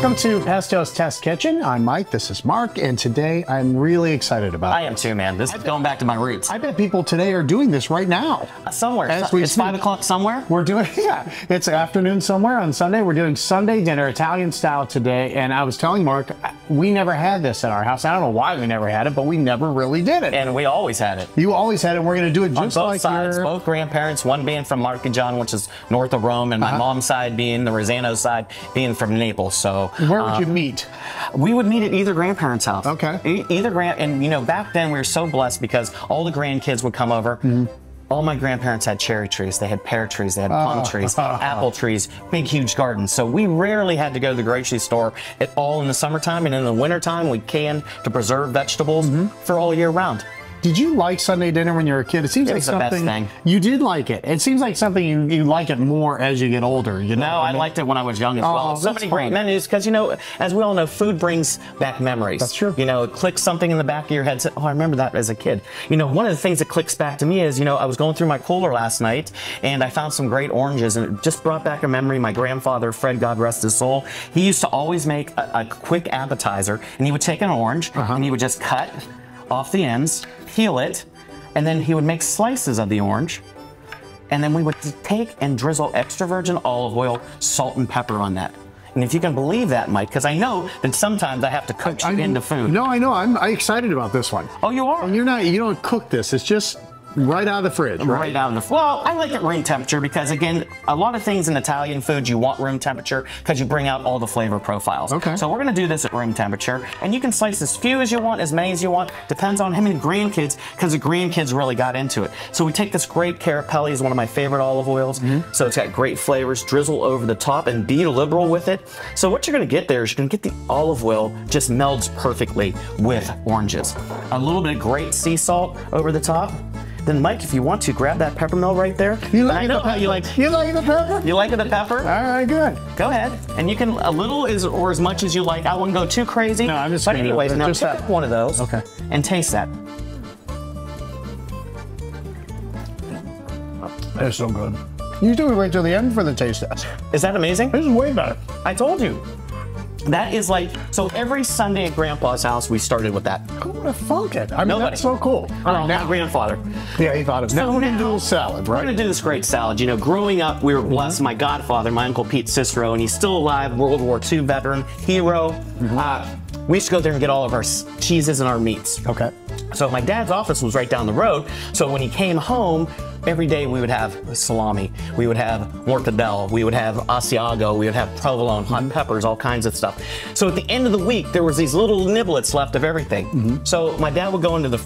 Welcome to Pastel's Test Kitchen. I'm Mike, this is Mark, and today I'm really excited about I am too, man. This is going back to my roots. I bet people today are doing this right now. Somewhere. It's 5 o'clock somewhere? We're doing, yeah, it's afternoon somewhere on Sunday. We're doing Sunday dinner, Italian style today, and I was telling Mark, we never had this at our house. I don't know why we never had it, but we never really did it. And we always had it. You always had it, and we're going to do it just on both like sides, both grandparents, one being from Mark and John, which is north of Rome, and my mom's side being the Rosano side, being from Naples. So where would you meet? We would meet at either grandparent's house. Okay. And you know, back then we were so blessed because all the grandkids would come over. All my grandparents had cherry trees, they had pear trees, they had plum trees, apple trees, big, huge gardens. So we rarely had to go to the grocery store at all in the summertime, and in the wintertime we canned to preserve vegetables for all year round. Did you like Sunday dinner when you were a kid? It seems like something the best thing. You did like it. It seems like something you like it more as you get older. You know? No, I liked it when I was young as well. So many great menus because, you know, as we all know, food brings back memories. That's true. You know, it clicks something in the back of your head. Oh, I remember that as a kid. You know, one of the things that clicks back to me is, you know, I was going through my cooler last night and I found some great oranges, and it just brought back a memory. My grandfather, Fred, God rest his soul, he used to always make a quick appetizer, and he would take an orange and he would just cut off the ends, peel it, and then he would make slices of the orange, and then we would take and drizzle extra virgin olive oil, salt, and pepper on that. And if you can believe that, Mike, because I know that sometimes I have to coach you into food. No, I know. I'm excited about this one. Oh, you are? And you don't cook this. It's just right out of the fridge, right? Right out of the fridge. Well, I like it room temperature because, again, a lot of things in Italian food, you want room temperature because you bring out all the flavor profiles. Okay. So we're going to do this at room temperature, and you can slice as few as you want, as many as you want. Depends on how many grandkids, because the grandkids really got into it. So we take this great Carapelli, is one of my favorite olive oils. So it's got great flavors, drizzle over the top, and be liberal with it. So what you're going to get there is you're going to get the olive oil just melds perfectly with oranges. A little bit of great sea salt over the top. Then, Mike, if you want to, grab that peppermill right there. You like the pepper? You like the pepper? You like the pepper? All right, good. Go ahead. And you can, a little or as much as you like. I wouldn't go too crazy. No, I'm just But anyways, now just pick up one of those. Okay. And taste that. It's so good. You do it right till the end for the taste test. Is that amazing? This is way better. I told you. That is like, so every Sunday at Grandpa's house, we started with that. Who would have thunk it? I mean, Nobody. that's so cool. Oh, my grandfather. Yeah, he thought of it. Now we're going to do a salad, right? We're going to do this great salad. You know, growing up, we were blessed. My godfather, my Uncle Pete Cicero, and he's still alive, World War II veteran, hero. We used to go there and get all of our cheeses and our meats. Okay. So my dad's office was right down the road. So when he came home, every day we would have salami, we would have mortadella, we would have Asiago, we would have provolone, hot peppers, all kinds of stuff. So at the end of the week, there was these little niblets left of everything. So my dad would go into the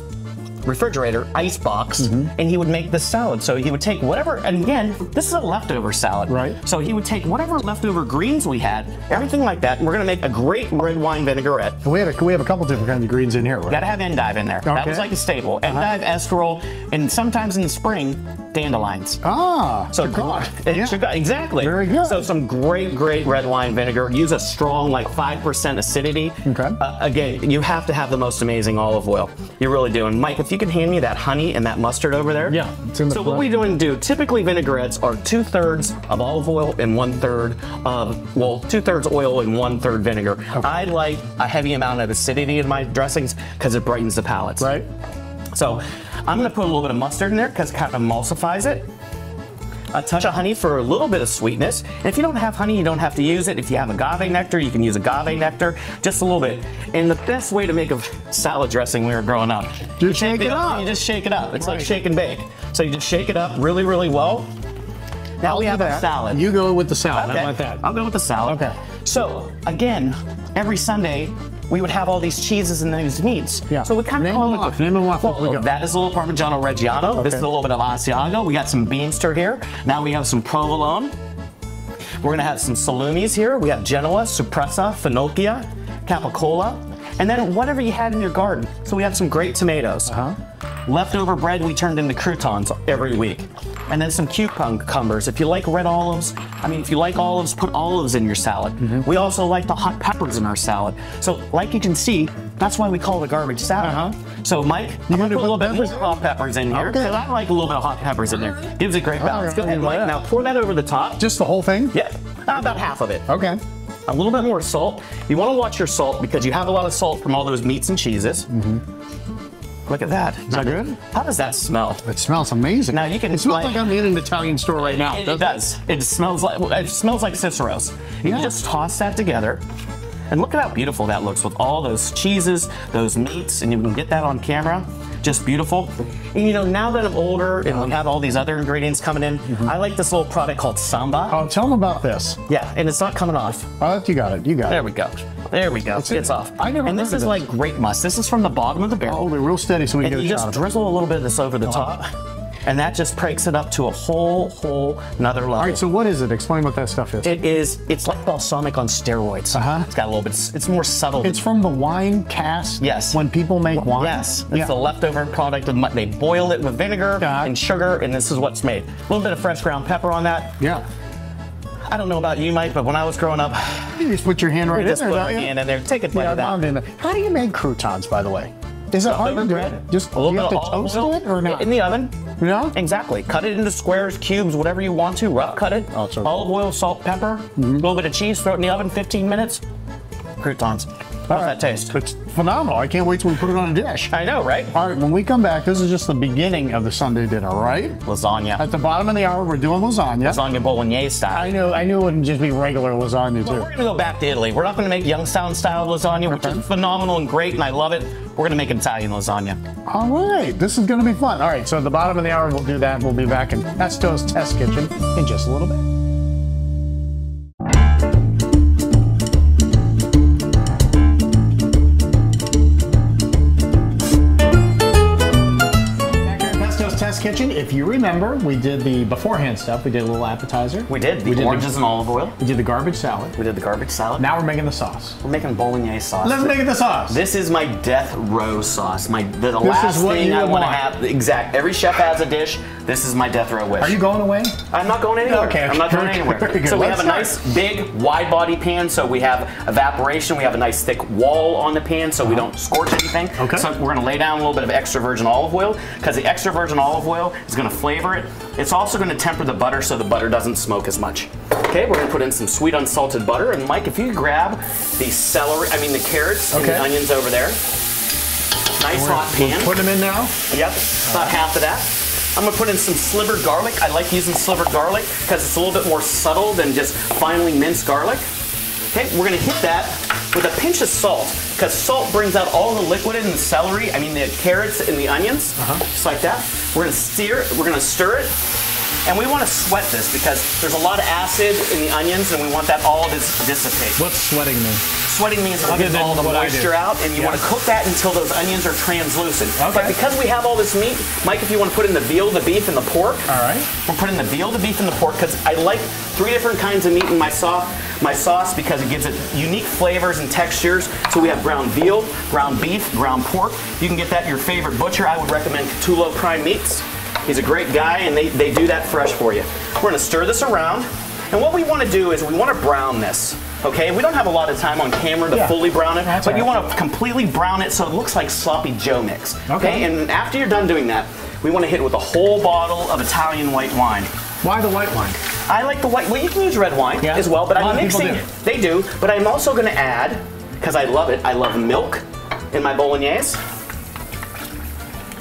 refrigerator, ice box, and he would make this salad. So he would take whatever, and again, this is a leftover salad. Right. So he would take whatever leftover greens we had, everything like that, and we're gonna make a great red wine vinaigrette. We have a couple different kinds of greens in here. Right? Gotta have endive in there. Okay. That was like a staple. Endive, escarole, and sometimes in the spring, dandelions. Ah, So exactly. Very good. So some great red wine vinegar. Use a strong, like 5% acidity. Okay. Again, you have to have the most amazing olive oil. You really do. And Mike, if you could hand me that honey and that mustard over there. Yeah. It's in the so what we do, typically vinaigrettes are 2/3 of olive oil and 1/3 of, well, 2/3 oil and 1/3 vinegar. Okay. I like a heavy amount of acidity in my dressings because it brightens the palates. Right. So I'm going to put a little bit of mustard in there because it kind of emulsifies it. A touch of honey for a little bit of sweetness. And if you don't have honey, you don't have to use it. If you have agave nectar, you can use agave nectar, just a little bit. And the best way to make a salad dressing when we were growing up, just shake it up. You just shake it up. It's like shake and bake. So you just shake it up really, really well. Now we have a salad. You go with the salad. Okay. How about that? I'll go with the salad. Okay. So again, every Sunday, we would have all these cheeses and these meats. Yeah. So we kind of call it. Name them off. Well, that is a little Parmigiano Reggiano. Okay. This is a little bit of Asiago. We got some Beanster here. Now we have some provolone. We're gonna have some salumis here. We have Genoa, Suppressa, Finocchia, Capicola, and then whatever you had in your garden. So we have some great tomatoes. Leftover bread we turned into croutons every week. And then some cucumbers. If you like red olives, if you like olives, put olives in your salad. We also like the hot peppers in our salad. So like you can see, that's why we call it a garbage salad. So Mike, you're gonna put a little bit of hot peppers in here. Because I like a little bit of hot peppers in there. Gives it great balance. Go ahead, Mike. Now pour that over the top. Just the whole thing? Yeah, about half of it. Okay. a little bit more salt. You want to watch your salt because you have a lot of salt from all those meats and cheeses. Look at that. Is that good? How does that smell? It smells amazing. Now you can. It smells like I'm in an Italian store right now. It does. It smells like Cicero's. You can just toss that together, and look at how beautiful that looks with all those cheeses, those meats, and you can get that on camera. Just beautiful. And you know, now that I'm older and we have all these other ingredients coming in, I like this little product called Samba. Oh, tell them about this. Yeah, and it's not coming off. Oh, you got it. You got it. There we go. There we go. It's off. I never. And this is like grape must. This is from the bottom of the barrel. Oh, they're real steady, so we And can you get a shot just of it. drizzle a little bit of this over the top, and that just breaks it up to a whole another level. All right, so what is it? Explain what that stuff is. It's like balsamic on steroids. It's got a little bit, it's more subtle. It's from the wine cask. Yes. When people make wine. Yes, it's the leftover product of they boil it with vinegar and sugar, and this is what's made. A little bit of fresh ground pepper on that. Yeah. I don't know about you, Mike, but when I was growing up, You just put your hand right in there, just put don't my you? hand in there, take a bite of that. How do you make croutons, by the way? Is it hard to do it? Just A little you bit have to of toast olive it or oil not? in the oven. No? Exactly. Cut it into squares, cubes, whatever you want to. Rough cut it. Oh, so olive oil, salt, pepper, a little bit of cheese. Throw it in the oven. 15 minutes. Croutons. How's that taste? It's phenomenal. I can't wait till we put it on a dish. I know, right? All right, when we come back, this is just the beginning of the Sunday dinner, right? Lasagna. At the bottom of the hour, we're doing lasagna. Lasagna Bolognese style. I knew it wouldn't just be regular lasagna, We're too. going to go back to Italy. We're not going to make Youngstown style lasagna, which is phenomenal and great, and I love it. We're going to make Italian lasagna. All right, this is going to be fun. All right, so at the bottom of the hour, we'll do that. We'll be back in Pesto's Test Kitchen in just a little bit. Kitchen. If you remember, we did the beforehand stuff. We did a little appetizer. We did. The oranges and olive oil. We did the garbage salad. We did the garbage salad. Now we're making the sauce. We're making Bolognese sauce. Let's make the sauce. This is my death row sauce. The last is what thing you I want to want. have. Exact. Every chef has a dish. This is my death row wish. Are you going away? I'm not going anywhere. Okay, I'm not going anywhere. very good. So we Let's have a nice big wide body pan. So we have evaporation. We have a nice thick wall on the pan so we don't scorch anything. Okay. So we're going to lay down a little bit of extra virgin olive oil because the extra virgin olive oil is going to flavor it. It's also going to temper the butter so the butter doesn't smoke as much. Okay, we're going to put in some sweet unsalted butter. And Mike, if you grab the carrots and the onions over there. Nice hot pan. Put them in now? Yep, about half of that. I'm gonna put in some slivered garlic. I like using slivered garlic because it's a little bit more subtle than just finely minced garlic. Okay, we're gonna hit that with a pinch of salt because salt brings out all the liquid in the celery, the carrots and the onions, just like that. We're gonna stir it, and we wanna sweat this because there's a lot of acid in the onions and we want that all to dissipate. What's sweating mean? Sweating means it gets all the moisture out, and you want to cook that until those onions are translucent. Okay. But because we have all this meat, Mike, if you want to put in the veal, the beef, and the pork, all right. We're putting the veal, the beef, and the pork because I like 3 different kinds of meat in my sauce because it gives it unique flavors and textures. So we have ground veal, ground beef, ground pork. You can get that at your favorite butcher. I would recommend Catullo Prime Meats. He's a great guy, and they do that fresh for you. We're going to stir this around, and what we want to do is we want to brown this. Okay, we don't have a lot of time on camera to fully brown it, but you want to completely brown it so it looks like sloppy Joe mix. Okay, and after you're done doing that, we want to hit it with a whole bottle of Italian white wine. Why the white wine? I like the white. Well, you can use red wine as well, but I'm mixing. They do, but I'm also going to add, because I love it. I love milk in my bolognese.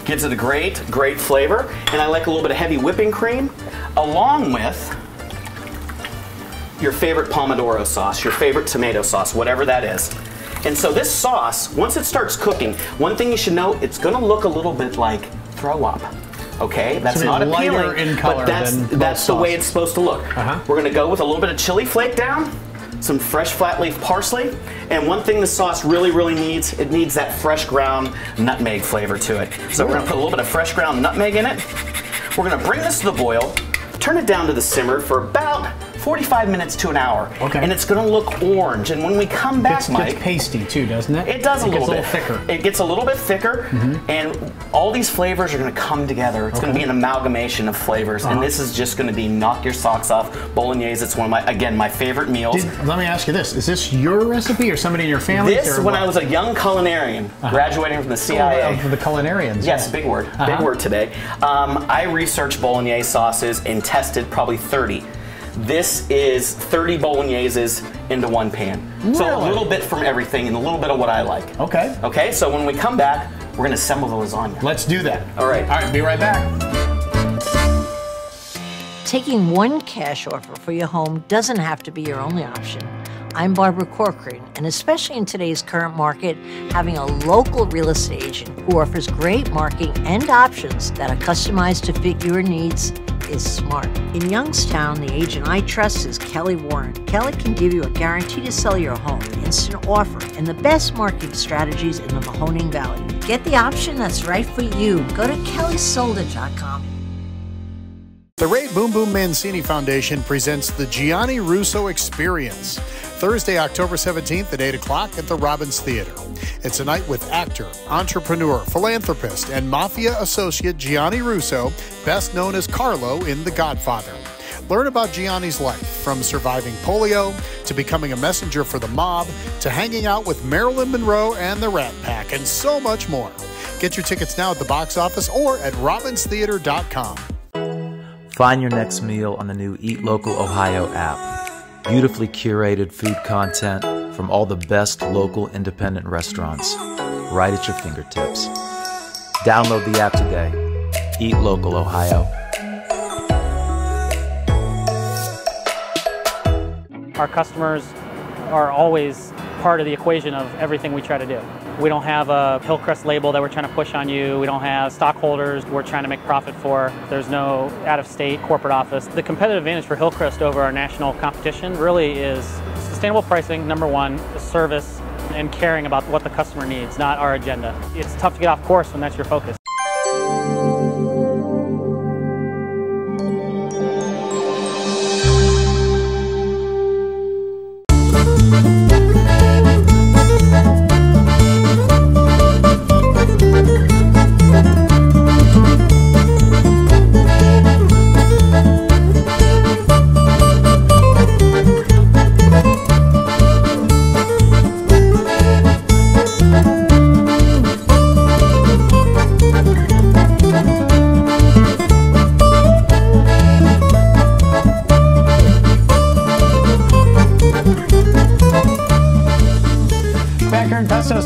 Gives it a great flavor, and I like a little bit of heavy whipping cream, along with your favorite pomodoro sauce, your favorite tomato sauce, whatever that is. And so this sauce, once it starts cooking, one thing you should know, it's gonna look a little bit like throw up. Okay, that's not appealing, in color, but that's the way it's supposed to look. We're gonna go with a little bit of chili flake down, some fresh flat leaf parsley, and one thing the sauce really needs, it needs that fresh ground nutmeg flavor to it. So we're gonna put a little bit of fresh ground nutmeg in it. We're gonna bring this to the boil, turn it down to the simmer for about 45 minutes to an hour. Okay. And it's gonna look orange. And when we come back, Mike. It's pasty too, doesn't it? It does a little bit. It gets a little thicker. It gets a little bit thicker, and all these flavors are gonna come together. It's gonna be an amalgamation of flavors, and this is just gonna be knock your socks off. Bolognese, it's one of my favorite meals. Let me ask you this. Is this your recipe or somebody in your family? This, when I was a young culinarian, graduating from the CIA. For the culinarians. Yes, big word. Big word today. I researched Bolognese sauces and tested probably 30. This is 30 bologneses into one pan. Really? So a little bit from everything and a little bit of what I like. Okay. Okay, so when we come back, we're gonna assemble the lasagna. Let's do that. All right. All right, be right back. Taking one cash offer for your home doesn't have to be your only option. I'm Barbara Corcoran, and especially in today's current market, having a local real estate agent who offers great marketing and options that are customized to fit your needs is smart. In Youngstown, the agent I trust is Kelly Warren. Kelly can give you a guarantee to sell your home, instant offer, and the best marketing strategies in the Mahoning Valley. Get the option that's right for you. Go to kellysolda.com. The Ray Boom Boom Mancini Foundation presents the Gianni Russo Experience, Thursday, October 17th at 8 o'clock at the Robbins Theater. It's a night with actor, entrepreneur, philanthropist, and mafia associate Gianni Russo, best known as Carlo in The Godfather. Learn about Gianni's life, from surviving polio to becoming a messenger for the mob to hanging out with Marilyn Monroe and the Rat Pack, and so much more. Get your tickets now at the box office or at robbinstheater.com. Find your next meal on the new Eat Local Ohio app. Beautifully curated food content from all the best local independent restaurants, right at your fingertips. Download the app today. Eat Local Ohio. Our customers are always part of the equation of everything we try to do. We don't have a Hillcrest label that we're trying to push on you. We don't have stockholders we're trying to make profit for. There's no out-of-state corporate office. The competitive advantage for Hillcrest over our national competition really is sustainable pricing, number one, service, and caring about what the customer needs, not our agenda. It's tough to get off course when that's your focus.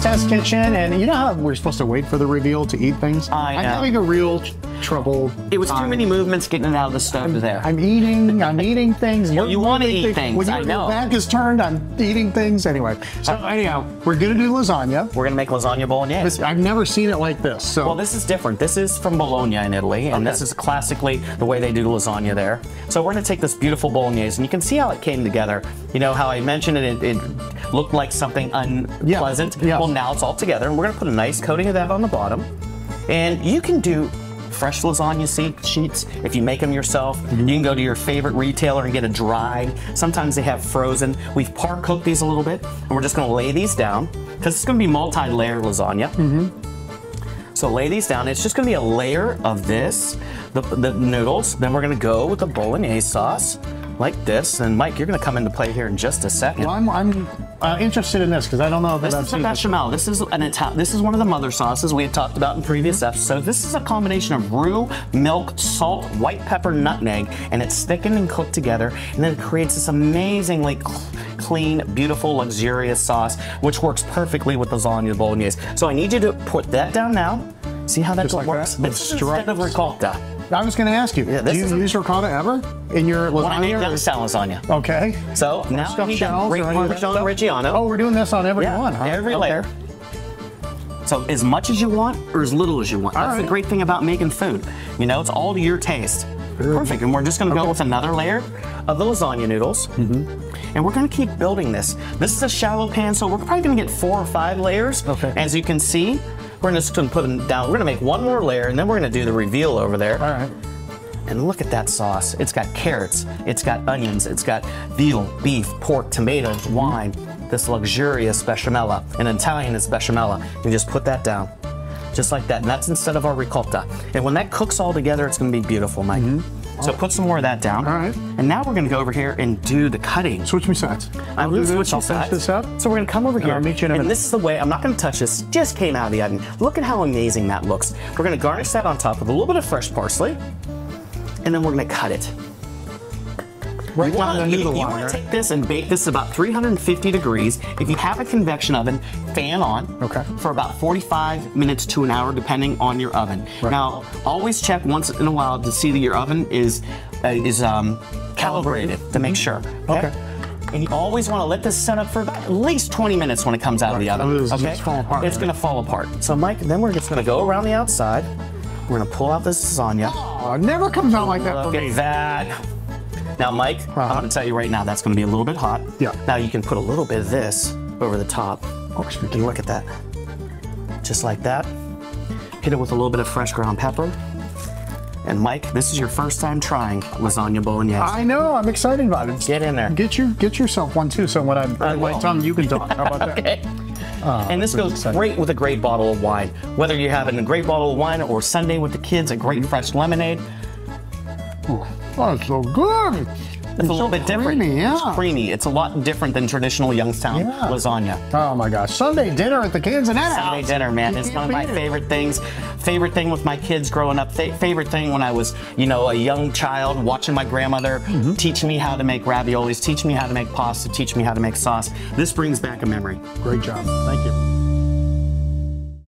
Test Kitchen, and you know how we're supposed to wait for the reveal to eat things? I know. I'm having a real trouble. It was too many movements getting it out of the stove there. I'm eating things. Well, you want to eat things, When I know. your back is turned, I'm eating things. Anyway, so anyhow, we're gonna do lasagna. We're gonna make lasagna bolognese. I've never seen it like this. So Well, this is different. This is from Bologna in Italy, and this is classically the way they do lasagna there. So we're gonna take this beautiful bolognese, and you can see how it came together. You know how I mentioned it looked like something unpleasant? Yeah. Well, now it's all together, and we're gonna put a nice coating of that on the bottom. And you can do fresh lasagna sheets if you make them yourself. You can go to your favorite retailer and get a dried. Sometimes they have frozen. We've par cooked these a little bit, and we're just gonna lay these down because it's gonna be multi-layer lasagna. So lay these down. It's just gonna be a layer of this, the noodles. Then we're gonna go with the bolognese sauce like this. And Mike, you're gonna come into play here in just a second. well, I'm interested in this because I don't know that This I've is a seen this. bechamel. This is this is one of the mother sauces we had talked about in previous episodes. This is a combination of roux, milk, salt, white pepper, nutmeg, and it's thickened and cooked together, and then it creates this amazingly clean, beautiful, luxurious sauce, which works perfectly with lasagna bolognese. So I need you to put that down now. See how that Just like works? that? With This is instead of stripes? ricotta. I was going to ask you, Yeah, do this you is a- use ricotta ever in your When I make lasagna? Youngstown lasagna. Okay. So now Stuffed we need that shells great or any of that Parmesan stuff? Reggiano. Oh, we're doing this on every Yeah, one, huh? every Okay. layer. So as much as you want or as little as you want. That's right. the great thing about making food. You know, it's all to your taste. Perfect. And we're just going to go with another layer of the lasagna noodles. And we're going to keep building this. This is a shallow pan, so we're probably going to get 4 or 5 layers. Okay. As you can see, we're just going to put them down. We're going to make one more layer, and then we're going to do the reveal over there. All right. And look at that sauce. It's got carrots, it's got onions, it's got veal, beef, pork, tomatoes, wine, this luxurious bechamel, an Italian is bechamel. You just put that down, just like that. And that's instead of our ricotta. And when that cooks all together, it's gonna be beautiful, Mike. So put some more of that down. All right. And now we're gonna go over here and do the cutting. Switch me sides. I'm do gonna this, switch I'll you finish sides. this up. So we're gonna come over here. I'll meet you in a and minute. this is the way, I'm not gonna touch this, just came out of the oven. Look at how amazing that looks. We're gonna garnish that on top with a little bit of fresh parsley, and then we're gonna cut it. Right You down want into the to wire. take this and bake this about 350 degrees. If you have a convection oven, fan on for about 45 minutes to an hour, depending on your oven. Now, always check once in a while to see that your oven is calibrated to make sure. Okay. And you always want to let this set up for about at least 20 minutes when it comes out of the oven. It's fall apart. It's going to fall apart. So, Mike, then we're just going to go around the outside. We're going to pull out this lasagna. Oh, it never comes out like that for Look me. at that. Now, Mike, I'm going to tell you right now, that's going to be a little bit hot. Yeah. Now, you can put a little bit of this over the top. And look at that. Just like that. Hit it with a little bit of fresh ground pepper. And Mike, this is your first time trying lasagna bolognese. I know. I'm excited about it. Get in there. Get yourself one too. So when I wait tongue, you can talk. How about that? Okay. And this goes great with a great bottle of wine. Whether you're having a great bottle of wine or Sunday with the kids, a great fresh lemonade. Oh, it's so good. It's a little bit different. Creamy, yeah. It's creamy. It's a lot different than traditional Youngstown lasagna. Oh my gosh. Sunday dinner at the Kansas House. Sunday dinner, man. It's one of my favorite things. Favorite thing with my kids growing up. Favorite thing when I was, a young child, watching my grandmother teach me how to make raviolis, teach me how to make pasta, teach me how to make sauce. This brings back a memory. Great job. Thank you.